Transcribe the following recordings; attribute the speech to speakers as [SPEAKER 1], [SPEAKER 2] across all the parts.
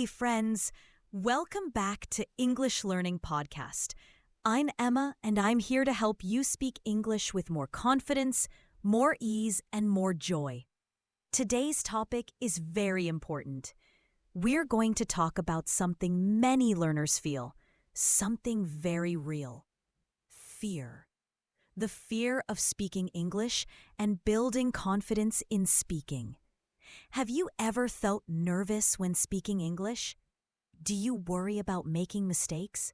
[SPEAKER 1] Hey friends, welcome back to English Learning Podcast. I'm Emma and I'm here to help you speak English with more confidence, more ease, and more joy. Today's topic is very important. We're going to talk about something many learners feel, something very real. Fear. The fear of speaking English and building confidence in speaking. Have you ever felt nervous when speaking English? Do you worry about making mistakes?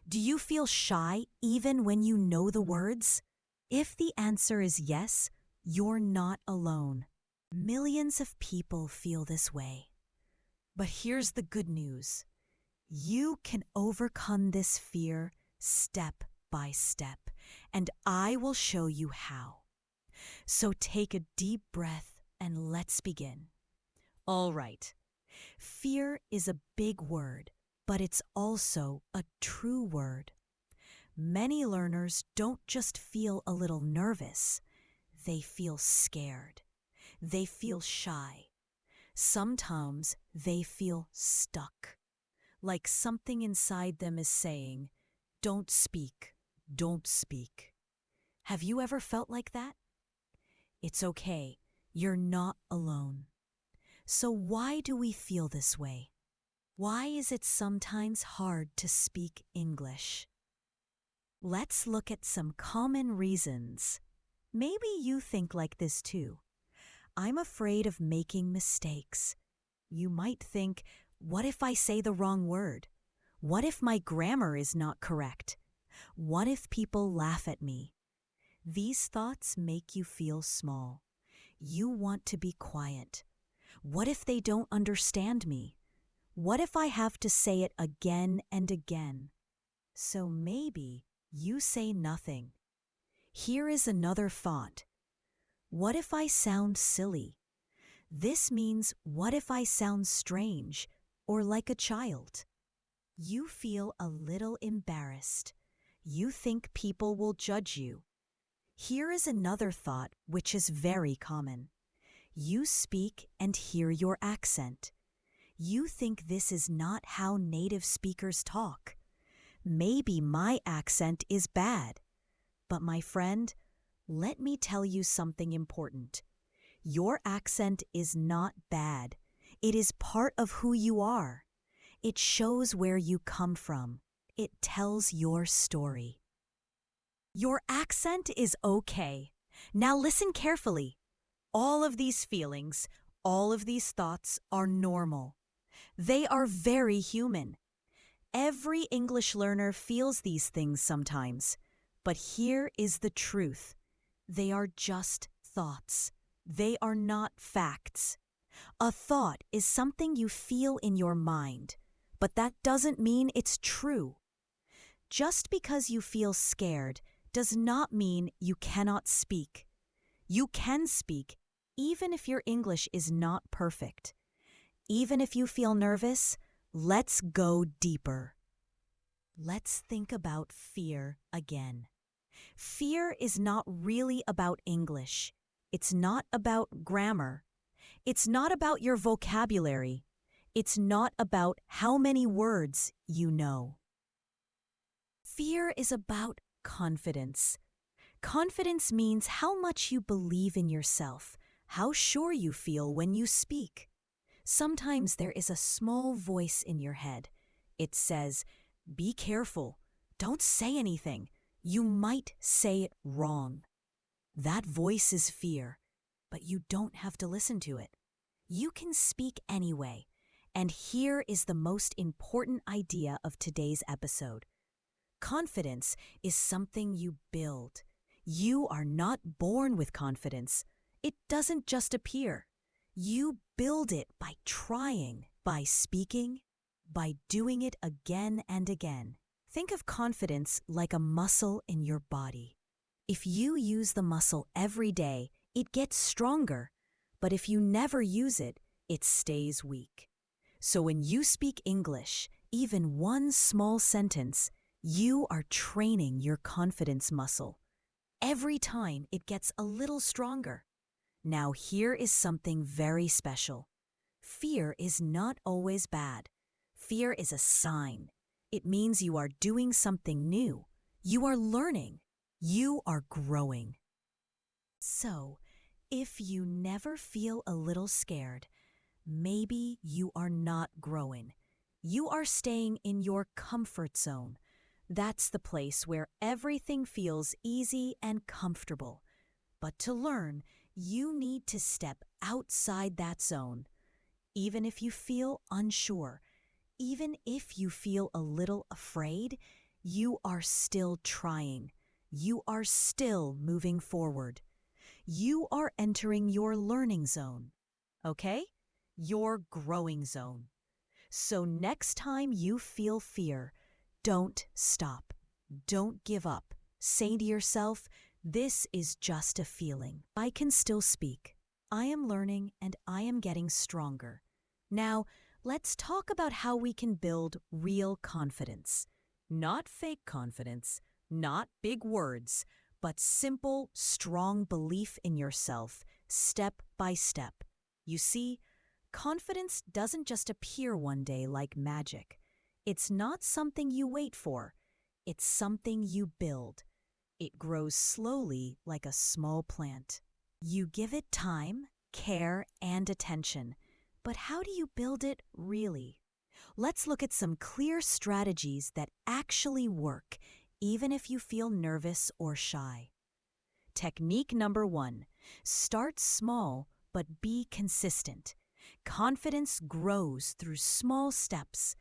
[SPEAKER 1] Do you feel shy even when you know the words? If the answer is yes, you're not alone. Millions of people feel this way. But here's the good news. You can overcome this fear step by step, and I will show you how. So take a deep breath and let's begin. All right. Fear is a big word, but it's also a true word. Many learners don't just feel a little nervous. They feel scared. They feel shy. Sometimes they feel stuck, like something inside them is saying, "Don't speak, don't speak." Have you ever felt like that? It's okay. You're not alone. So why do we feel this way? Why is it sometimes hard to speak English? Let's look at some common reasons. Maybe you think like this too. I'm afraid of making mistakes. You might think, what if I say the wrong word? What if my grammar is not correct? What if people laugh at me? These thoughts make you feel small. You want to be quiet. What if they don't understand me? What if I have to say it again and again? So maybe you say nothing. Here is another thought. What if I sound silly? This means what if I sound strange or like a child? You feel a little embarrassed. You think people will judge you. Here is another thought which is very common. You speak and hear your accent. You think this is not how native speakers talk. Maybe my accent is bad. But my friend, let me tell you something important. Your accent is not bad. It is part of who you are. It shows where you come from. It tells your story. Your accent is okay. Now listen carefully. All of these feelings, all of these thoughts are normal. They are very human. Every English learner feels these things sometimes. But here is the truth. They are just thoughts. They are not facts. A thought is something you feel in your mind, but that doesn't mean it's true. Just because you feel scared does not mean you cannot speak. You can speak even if your English is not perfect. Even if you feel nervous, let's go deeper. Let's think about fear again. Fear is not really about English. It's not about grammar. It's not about your vocabulary. It's not about how many words you know. Fear is about confidence. Confidence means how much you believe in yourself, how sure you feel when you speak. Sometimes there is a small voice in your head. It says, "Be careful. Don't say anything. You might say it wrong." That voice is fear, but you don't have to listen to it. You can speak anyway. And here is the most important idea of today's episode. Confidence is something you build. You are not born with confidence. It doesn't just appear. You build it by trying, by speaking, by doing it again and again. Think of confidence like a muscle in your body. If you use the muscle every day, it gets stronger. But if you never use it, it stays weak. So when you speak English, even one small sentence, you are training your confidence muscle. Every time it gets a little stronger. Now here is something very special. Fear is not always bad. Fear is a sign. It means you are doing something new. You are learning. You are growing. So, if you never feel a little scared, maybe you are not growing. You are staying in your comfort zone. That's the place where everything feels easy and comfortable. But to learn, you need to step outside that zone. Even if you feel unsure, even if you feel a little afraid, you are still trying. You are still moving forward. You are entering your learning zone. Okay? Your growing zone. So next time you feel fear, don't stop. Don't give up. Say to yourself, this is just a feeling. I can still speak. I am learning and I am getting stronger. Now, let's talk about how we can build real confidence. Not fake confidence, not big words, but simple, strong belief in yourself, step by step. You see, confidence doesn't just appear one day like magic. It's not something you wait for. It's something you build. It grows slowly like a small plant. You give it time, care, and attention. But how do you build it really? Let's look at some clear strategies that actually work, even if you feel nervous or shy. Technique number 1, start small but be consistent. Confidence grows through small steps.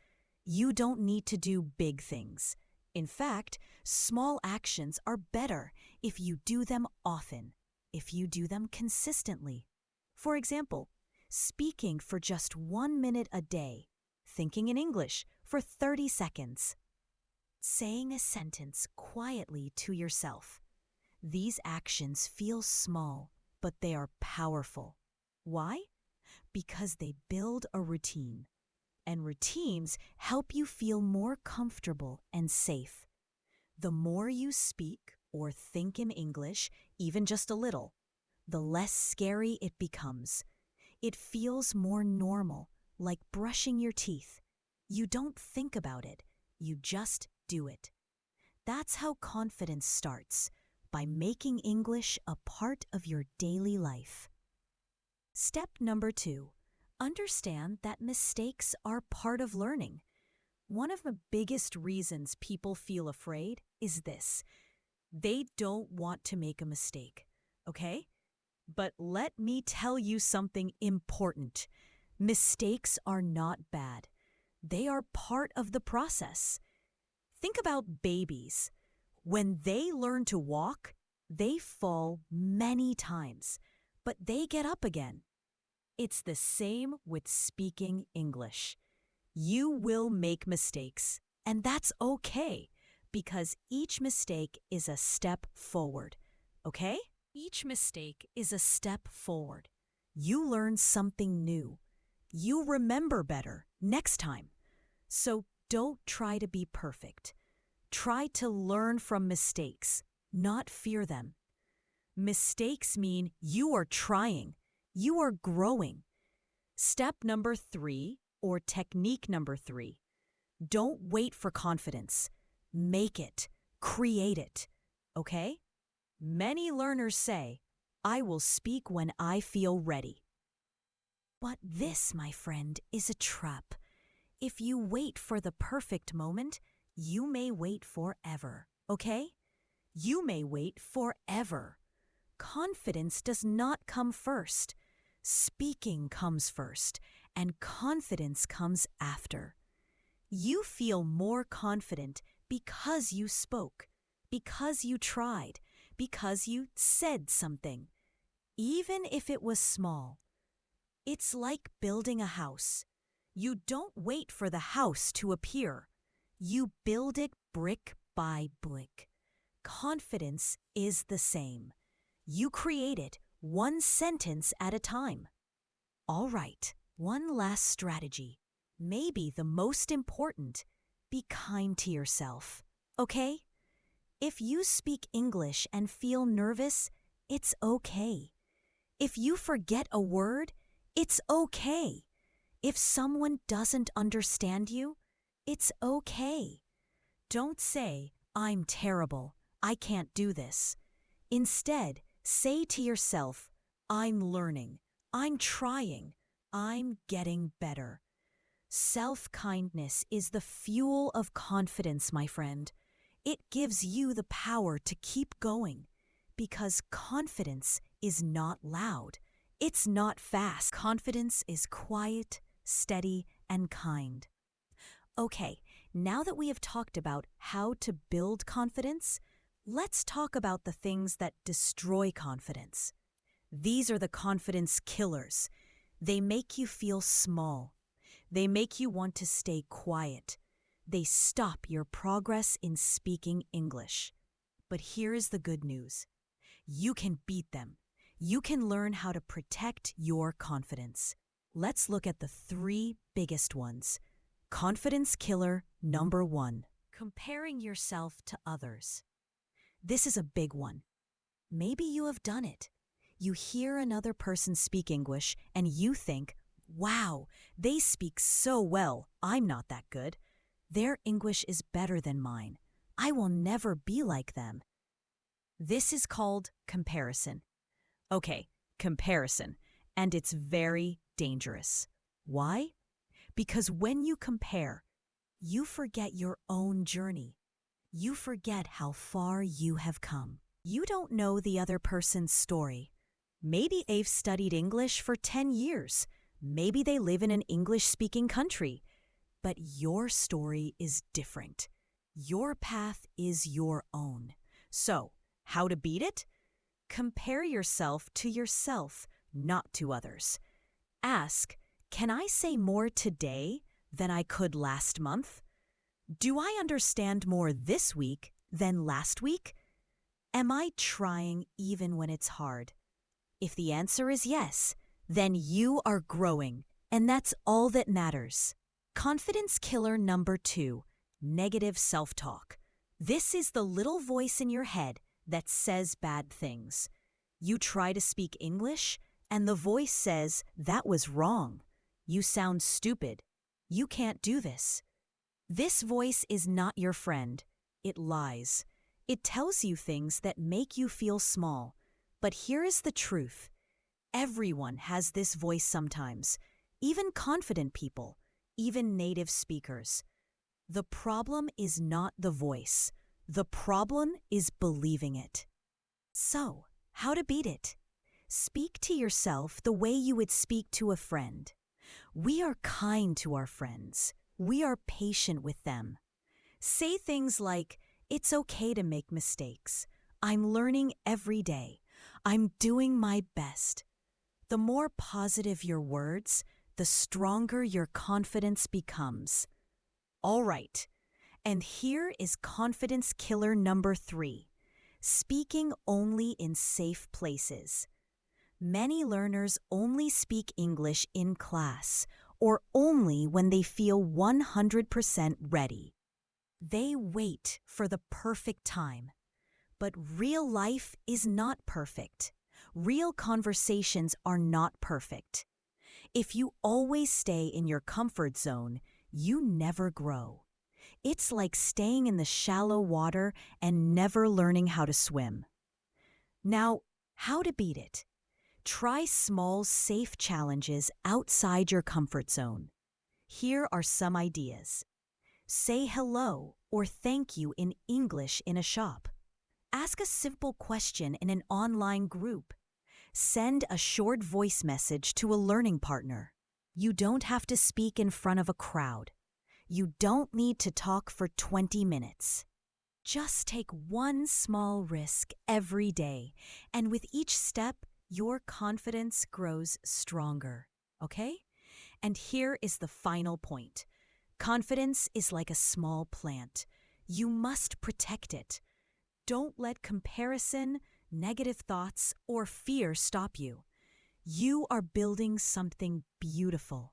[SPEAKER 1] You don't need to do big things. In fact, small actions are better if you do them often, if you do them consistently. For example, speaking for just 1 minute a day, thinking in English for 30 seconds, saying a sentence quietly to yourself. These actions feel small, but they are powerful. Why? Because they build a routine. And routines help you feel more comfortable and safe. The more you speak or think in English, even just a little, the less scary it becomes. It feels more normal, like brushing your teeth. You don't think about it, you just do it. That's how confidence starts, by making English a part of your daily life. Step number 2, understand that mistakes are part of learning. One of the biggest reasons people feel afraid is this: they don't want to make a mistake, okay? But let me tell you something important. Mistakes are not bad. They are part of the process. Think about babies. When they learn to walk, they fall many times, but they get up again. It's the same with speaking English. You will make mistakes, and that's okay, because each mistake is a step forward, okay? Each mistake is a step forward. You learn something new. You remember better next time. So don't try to be perfect. Try to learn from mistakes, not fear them. Mistakes mean you are trying. You are growing. Step number 3, or technique number 3. Don't wait for confidence. Make it. Create it. Okay? Many learners say, I will speak when I feel ready. But this, my friend, is a trap. If you wait for the perfect moment, you may wait forever, okay? You may wait forever. Confidence does not come first. Speaking comes first, and confidence comes after. You feel more confident because you spoke, because you tried, because you said something, even if it was small. It's like building a house. You don't wait for the house to appear. You build it brick by brick. Confidence is the same. You create it one sentence at a time. All right, one last strategy, maybe the most important. Be kind to yourself, okay? If you speak English and feel nervous, it's okay. If you forget a word, it's okay. If someone doesn't understand you, it's okay. Don't say, I'm terrible, I can't do this. Instead, say to yourself, I'm learning, I'm trying, I'm getting better. Self-kindness is the fuel of confidence, my friend. It gives you the power to keep going because confidence is not loud. It's not fast. Confidence is quiet, steady, and kind. Okay, now that we have talked about how to build confidence, let's talk about the things that destroy confidence. These are the confidence killers. They make you feel small. They make you want to stay quiet. They stop your progress in speaking English. But here is the good news. You can beat them. You can learn how to protect your confidence. Let's look at the 3 biggest ones. Confidence killer number 1. Comparing yourself to others. This is a big one. Maybe you have done it. You hear another person speak English and you think, wow, they speak so well, I'm not that good. Their English is better than mine. I will never be like them. This is called comparison. Okay, comparison. And it's very dangerous. Why? Because when you compare, you forget your own journey. You forget how far you have come. You don't know the other person's story. Maybe they've studied English for 10 years. Maybe they live in an English-speaking country. But your story is different. Your path is your own. So, how to beat it? Compare yourself to yourself, not to others. Ask, can I say more today than I could last month? Do I understand more this week than last week? Am I trying even when it's hard? If the answer is yes, then you are growing, and that's all that matters. Confidence killer number 2, negative self-talk. This is the little voice in your head that says bad things. You try to speak English, and the voice says, that was wrong. You sound stupid. You can't do this. This voice is not your friend. It lies. It tells you things that make you feel small. But here is the truth. Everyone has this voice sometimes, even confident people, even native speakers. The problem is not the voice. The problem is believing it. So, how to beat it? Speak to yourself the way you would speak to a friend. We are kind to our friends. We are patient with them. Say things like, it's okay to make mistakes. I'm learning every day. I'm doing my best. The more positive your words, the stronger your confidence becomes. All right, and here is confidence killer number 3, speaking only in safe places. Many learners only speak English in class or only when they feel 100% ready. They wait for the perfect time. But real life is not perfect. Real conversations are not perfect. If you always stay in your comfort zone, you never grow. It's like staying in the shallow water and never learning how to swim. Now, how to beat it? Try small, safe challenges outside your comfort zone. Here are some ideas. Say hello or thank you in English in a shop. Ask a simple question in an online group. Send a short voice message to a learning partner. You don't have to speak in front of a crowd. You don't need to talk for 20 minutes. Just take one small risk every day, and with each step, your confidence grows stronger, okay? And here is the final point. Confidence is like a small plant. You must protect it. Don't let comparison, negative thoughts, or fear stop you. You are building something beautiful.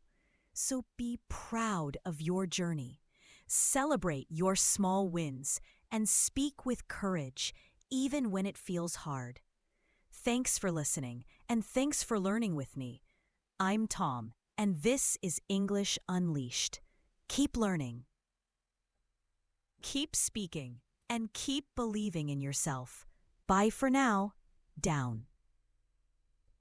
[SPEAKER 1] So be proud of your journey. Celebrate your small wins and speak with courage, even when it feels hard. Thanks for listening, and thanks for learning with me. I'm Tom, and this is English Unleashed. Keep learning, keep speaking, and keep believing in yourself. Bye for now. Down.